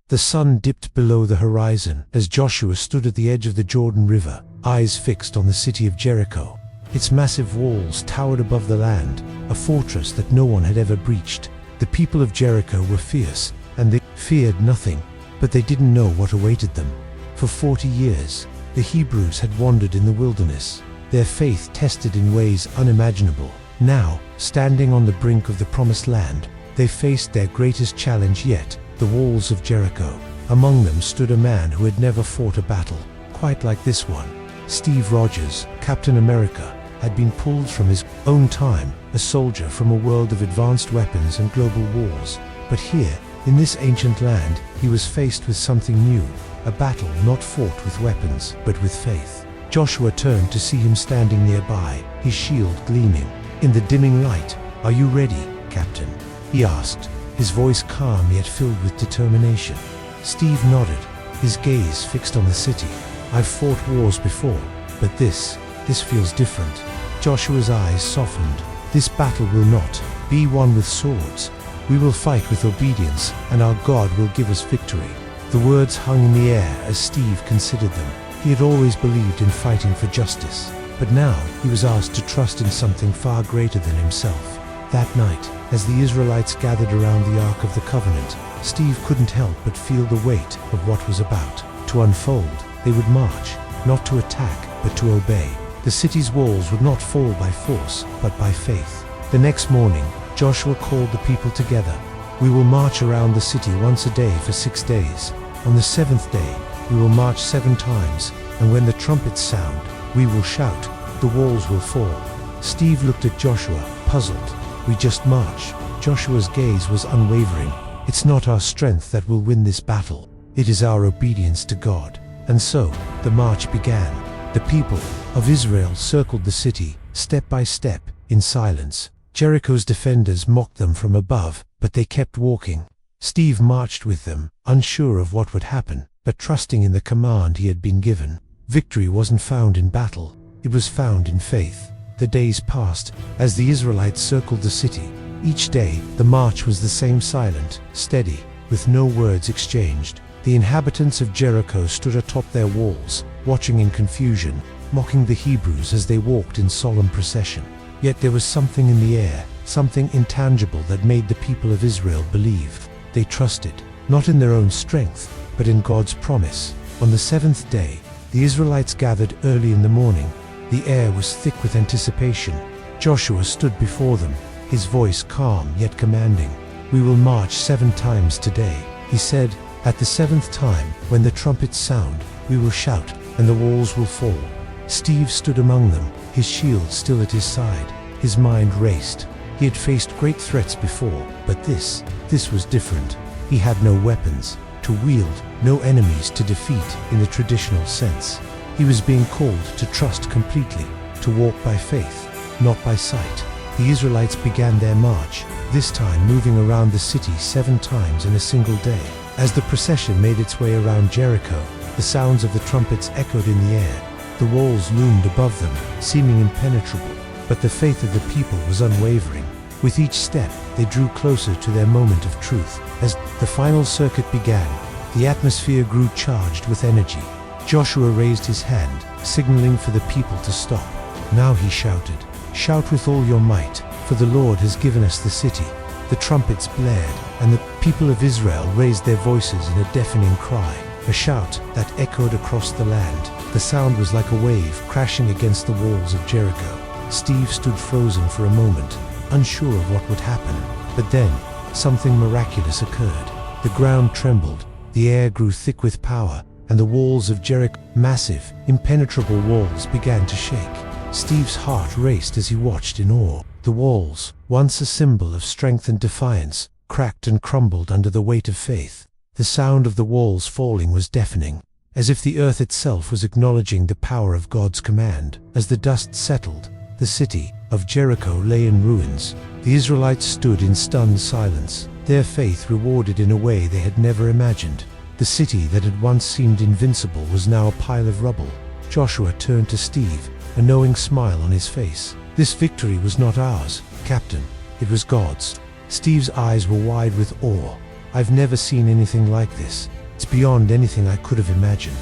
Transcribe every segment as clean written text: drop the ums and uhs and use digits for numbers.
The sun dipped below the horizon as Joshua stood at the edge of the Jordan River, eyes fixed on the city of Jericho. Its massive walls towered above the land, a fortress that no one had ever breached. The people of Jericho were fierce, and they feared nothing, but they didn't know what awaited them. For 40 years, the Hebrews had wandered in the wilderness, their faith tested in ways unimaginable. Now, standing on the brink of the promised land, they faced their greatest challenge yet, the walls of Jericho. Among them stood a man who had never fought a battle quite like this one. Steve Rogers, Captain America, had been pulled from his own time, a soldier from a world of advanced weapons and global wars. But here, in this ancient land, he was faced with something new, a battle not fought with weapons, but with faith. Joshua turned to see him standing nearby, his shield gleaming. In the dimming light, "Are you ready, Captain?" he asked, his voice calm yet filled with determination. Steve nodded, his gaze fixed on the city. "I've fought wars before, but this feels different." Joshua's eyes softened. "This battle will not be won with swords. We will fight with obedience, and our God will give us victory." The words hung in the air as Steve considered them. He had always believed in fighting for justice, but now he was asked to trust in something far greater than himself. That night, as the Israelites gathered around the Ark of the Covenant, Steve couldn't help but feel the weight of what was about to unfold. They would march, not to attack, but to obey. The city's walls would not fall by force, but by faith. The next morning, Joshua called the people together. "We will march around the city once a day for 6 days. On the 7th day, we will march 7 times, and when the trumpets sound, we will shout. The walls will fall." Steve looked at Joshua, puzzled. "We just march." Joshua's gaze was unwavering. "It's not our strength that will win this battle. It is our obedience to God." And so, the march began. The people of Israel circled the city, step by step, in silence. Jericho's defenders mocked them from above, but they kept walking. Steve marched with them, unsure of what would happen, but trusting in the command he had been given. Victory wasn't found in battle, it was found in faith. The days passed, as the Israelites circled the city. Each day, the march was the same, silent, steady, with no words exchanged. The inhabitants of Jericho stood atop their walls, watching in confusion, mocking the Hebrews as they walked in solemn procession. Yet there was something in the air, something intangible that made the people of Israel believe. They trusted, not in their own strength, but in God's promise. On the 7th day, the Israelites gathered early in the morning. The air was thick with anticipation. Joshua stood before them, his voice calm yet commanding. "We will march 7 times today," he said. "At the 7th time, when the trumpets sound, we will shout, and the walls will fall." Steve stood among them, his shield still at his side. His mind raced. He had faced great threats before, but this was different. He had no weapons to wield, no enemies to defeat in the traditional sense. He was being called to trust completely, to walk by faith, not by sight. The Israelites began their march, this time moving around the city 7 times in a single day. As the procession made its way around Jericho, the sounds of the trumpets echoed in the air. The walls loomed above them, seeming impenetrable, but the faith of the people was unwavering. With each step, they drew closer to their moment of truth. As the final circuit began, the atmosphere grew charged with energy. Joshua raised his hand, signaling for the people to stop. Now he shouted, "Shout with all your might, for the Lord has given us the city." The trumpets blared, and the people of Israel raised their voices in a deafening cry, a shout that echoed across the land. The sound was like a wave crashing against the walls of Jericho. Steve stood frozen for a moment, unsure of what would happen. But then, something miraculous occurred. The ground trembled, the air grew thick with power, and the walls of Jericho, massive, impenetrable walls, began to shake. Steve's heart raced as he watched in awe. The walls, once a symbol of strength and defiance, cracked and crumbled under the weight of faith. The sound of the walls falling was deafening, as if the earth itself was acknowledging the power of God's command. As the dust settled, the city of Jericho lay in ruins. The Israelites stood in stunned silence, their faith rewarded in a way they had never imagined. The city that had once seemed invincible was now a pile of rubble. Joshua turned to Steve, a knowing smile on his face. "This victory was not ours, Captain. It was God's." Steve's eyes were wide with awe. I've never seen anything like this. It's beyond anything I could have imagined.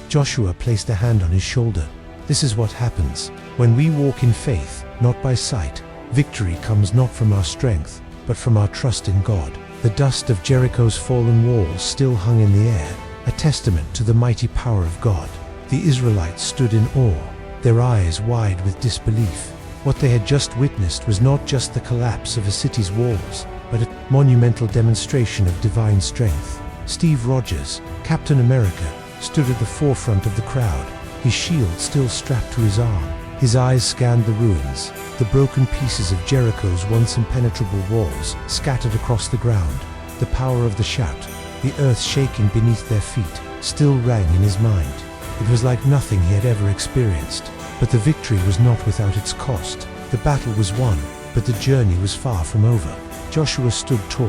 Joshua placed a hand on his shoulder. This is what happens when we walk in faith, not by sight. Victory comes not from our strength, but from our trust in God. The dust of Jericho's fallen walls still hung in the air, a testament to the mighty power of God. The Israelites stood in awe, their eyes wide with disbelief. What they had just witnessed was not just the collapse of a city's walls, but a monumental demonstration of divine strength. Steve Rogers, Captain America, stood at the forefront of the crowd, his shield still strapped to his arm. His eyes scanned the ruins, the broken pieces of Jericho's once impenetrable walls scattered across the ground. The power of the shout, the earth shaking beneath their feet, still rang in his mind. It was like nothing he had ever experienced. But the victory was not without its cost. The battle was won, but the journey was far from over. Joshua stood tall,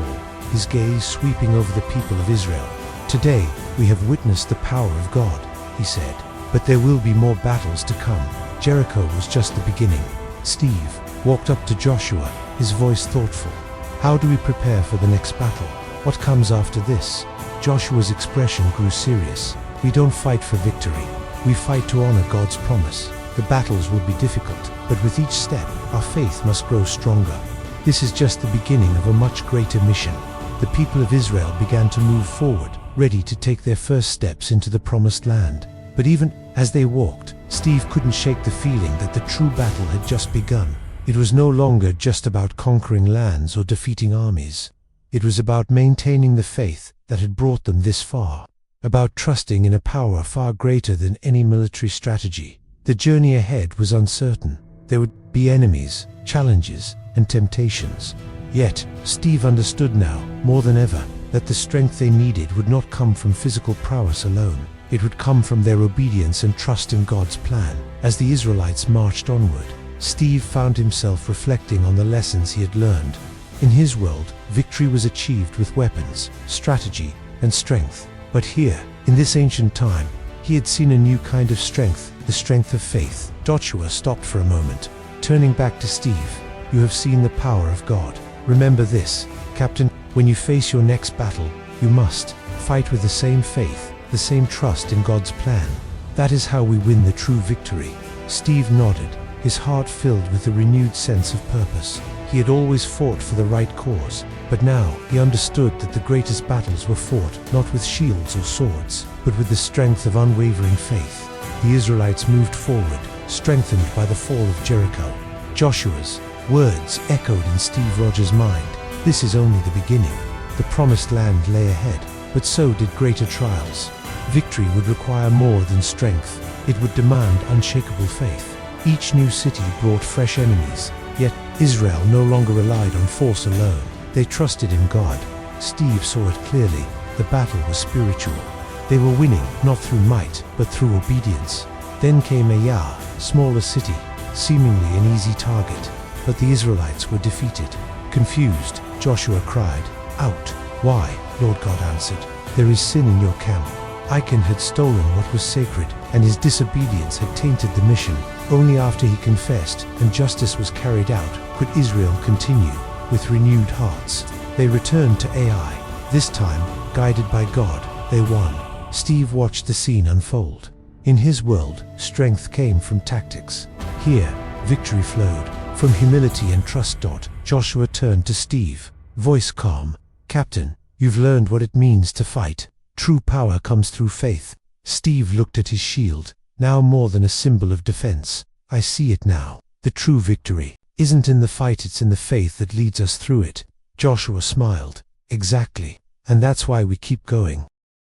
his gaze sweeping over the people of Israel. Today, we have witnessed the power of God, he said. But there will be more battles to come. Jericho was just the beginning. Steve walked up to Joshua, his voice thoughtful. How do we prepare for the next battle? What comes after this? Joshua's expression grew serious. We don't fight for victory. We fight to honor God's promise. The battles will be difficult, but with each step, our faith must grow stronger. This is just the beginning of a much greater mission. The people of Israel began to move forward, ready to take their first steps into the promised land. But even as they walked, Steve couldn't shake the feeling that the true battle had just begun. It was no longer just about conquering lands or defeating armies. It was about maintaining the faith that had brought them this far, about trusting in a power far greater than any military strategy. The journey ahead was uncertain. There would be enemies, challenges, and temptations. Yet, Steve understood now, more than ever, that the strength they needed would not come from physical prowess alone. It would come from their obedience and trust in God's plan. As the Israelites marched onward, Steve found himself reflecting on the lessons he had learned. In his world, victory was achieved with weapons, strategy, and strength. But here, in this ancient time, he had seen a new kind of strength, the strength of faith. Joshua stopped for a moment, turning back to Steve. You have seen the power of God. Remember this, Captain, when you face your next battle, you must fight with the same faith, the same trust in God's plan. That is how we win the true victory. Steve nodded, his heart filled with a renewed sense of purpose. He had always fought for the right cause, but now he understood that the greatest battles were fought not with shields or swords, but with the strength of unwavering faith. The Israelites moved forward, strengthened by the fall of Jericho. Joshua's words echoed in Steve Rogers' mind. This is only the beginning. The promised land lay ahead, but so did greater trials. Victory would require more than strength. It would demand unshakable faith. Each new city brought fresh enemies, yet Israel no longer relied on force alone. They trusted in God. Steve saw it clearly. The battle was spiritual. They were winning not through might, but through obedience. Then came Ai, smaller city, seemingly an easy target. But the Israelites were defeated. Confused, Joshua cried, "Out!" "Why?" Lord God answered. "There is sin in your camp." Achan had stolen what was sacred, and his disobedience had tainted the mission. Only after he confessed and justice was carried out could Israel continue. With renewed hearts, they returned to Ai. This time, guided by God, they won. Steve watched the scene unfold. In his world, strength came from tactics. Here, victory flowed from humility and trust. Joshua turned to Steve, voice calm. "Captain, you've learned what it means to fight. True power comes through faith." Steve looked at his shield, now more than a symbol of defense. "I see it now. The true victory isn't in the fight, it's in the faith that leads us through it." Joshua smiled. "Exactly. And that's why we keep going.